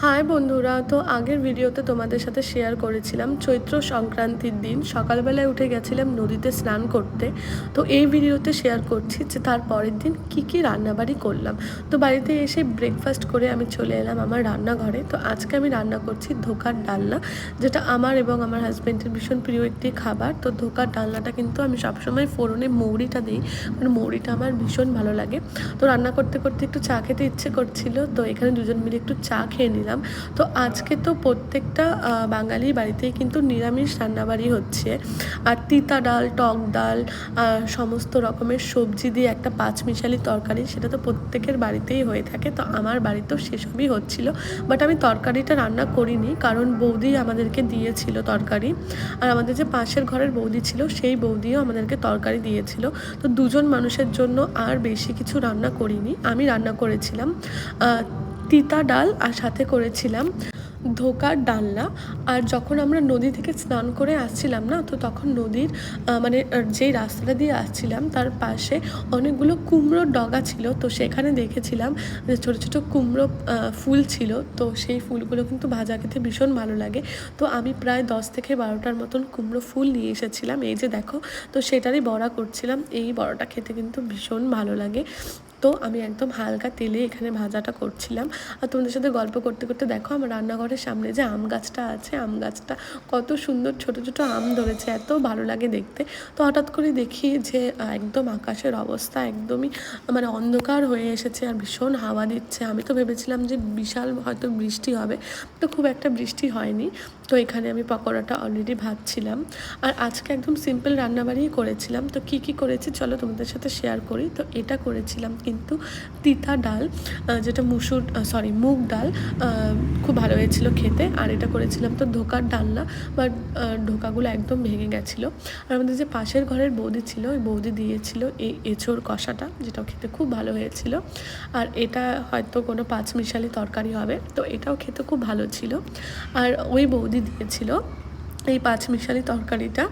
High বন্ধুরা, তো আগের ভিডিওতে তোমাদের সাথে শেয়ার করেছিলাম চৈত্র সংক্রান্তির দিন সকালবেলায় উঠে গেছিলাম নদীতে স্নান করতে। তো এই ভিডিওতে শেয়ার করছি যে তার পরের দিন কি রান্নাবাড়ি করলাম। তো বাড়িতে এসে ব্রেকফাস্ট করে আমি চলে এলাম আমার রান্নাঘরে। তো আজকে আমি রান্না করছি ধোকার ডালনা, যেটা আমার এবং আমার হাজব্যান্ডের ভীষণ প্রিয় একটি খাবার। তো ধোকার ডালনাটা কিন্তু আমি সবসময় ফোড়নে মৌরিটা দিই, মানে মৌরিটা আমার ভীষণ ভালো লাগে। তো রান্না করতে করতে একটু চা খেতে ইচ্ছে করছিল, তো এখানে দুজন মিলে একটু চা খেয়ে নিলাম। তো আজকে তো প্রত্যেকটা বাঙালি বাড়িতেই কিন্তু নিরামিষ রান্নাবাড়ি হচ্ছে। আর তিতা ডাল, টক ডাল, সমস্ত রকমের সবজি দিয়ে একটা পাঁচমিশালি তরকারি, সেটা তো প্রত্যেকের বাড়িতেই হয়ে থাকে। তো আমার বাড়িতেও সেসবই হচ্ছিল, বাট আমি তরকারিটা রান্না করিনি, কারণ বৌদি আমাদেরকে দিয়েছিল তরকারি। আর আমাদের যে পাশের ঘরের বৌদি ছিল, সেই বৌদিও আমাদেরকে তরকারি দিয়েছিল। তো দুজন মানুষের জন্য আর বেশি কিছু রান্না করিনি, আমি রান্না করেছিলাম তিতা ডাল আর সাথে করেছিলাম ধোকার ডালনা। আর যখন আমরা নদী থেকে স্নান করে আসছিলাম না, তো তখন নদীর মানে যেই রাস্তাটা দিয়ে আসছিলাম তার পাশে অনেকগুলো কুমড়োর ডগা ছিল। তো সেখানে দেখেছিলাম যে ছোটো ছোটো কুমড়ো ফুল ছিল। তো সেই ফুলগুলো কিন্তু ভাজা খেতে ভীষণ ভালো লাগে। তো আমি প্রায় 10 থেকে 12টার মতন কুমড়ো ফুল নিয়ে এসেছিলাম, এই যে দেখো। তো সেটারই বড়া করছিলাম, এই বড়াটা খেতে কিন্তু ভীষণ ভালো লাগে। তো আমি একদম হালকা তেলে এখানে ভাজাটা করছিলাম। আর তোমাদের সাথে গল্প করতে করতে দেখো আমার রান্নাঘরের সামনে যে আম গাছটা আছে, আম গাছটা কত সুন্দর ছোট ছোট আম ধরেছে, এত ভালো লাগে দেখতে। তো হঠাৎ করে দেখি যে একদম আকাশের অবস্থা একদমই মানে অন্ধকার হয়ে এসেছে আর ভীষণ হাওয়া দিচ্ছে। আমি তো ভেবেছিলাম যে বিশাল হয়তো বৃষ্টি হবে, তো খুব একটা বৃষ্টি হয়নি। তো এখানে আমি পকোড়াটা অলরেডি ভাজছিলাম। আর আজকে একদম সিম্পল রান্নাবাড়িই করেছিলাম। তো কী করেছি চলো তোমাদের সাথে শেয়ার করি। তো এটা করেছিলাম কিন্তু তিতা ডাল, যেটা মুগ ডাল, খুব ভালো হয়েছিল খেতে। আর এটা করেছিলাম তো ধোকার ডালনা, বাট ঢোকাগুলো একদম ভেঙে গেছিলো। আর আমাদের যে পাশের ঘরের বৌদি ছিল, ওই বৌদি দিয়েছিল এই এঁচোড় কষাটা, যেটাও খেতে খুব ভালো হয়েছিল। আর এটা হয়তো কোনো পাঁচমিশালি তরকারি হবে, তো এটাও খেতে খুব ভালো ছিল। আর ওই বৌদি দিয়েছিল এই পাঁচমিশালি তরকারিটা,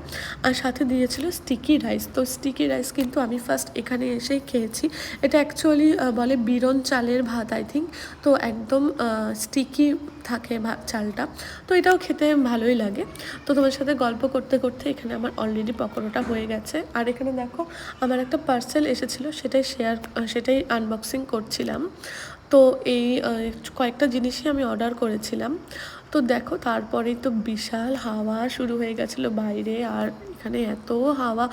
আর সাথে দিয়েছিল স্টিকি রাইস। তো স্টিকি রাইস কিন্তু আমি ফার্স্ট এখানে এসেই খেয়েছি। এটা অ্যাকচুয়ালি বলে বিরন চালের ভাত আই থিঙ্ক। তো একদম স্টিকি থাকে চালটা। তো এটাও খেতে ভালোই লাগে। তো তোমার সাথে গল্প করতে করতে এখানে আমার অলরেডি পকোড়াটা হয়ে গেছে। আর এখানে দেখো আমার একটা পার্সেল এসেছিলো, সেটাই আনবক্সিং করছিলাম। তো এই কয়েকটা জিনিসই আমি অর্ডার করেছিলাম। তো দেখো তারপরেই তো বিশাল হাওয়া শুরু হয়ে গেছিলো বাইরে। আর এখানে এত হাওয়া,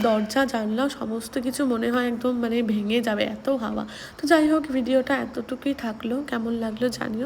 দরজা জানলা সমস্ত কিছু মনে হয় একদম মানে ভেঙে যাবে, এত হাওয়া। তো যাই হোক, ভিডিওটা এতটুকুই থাকলো, কেমন লাগলো জানিও।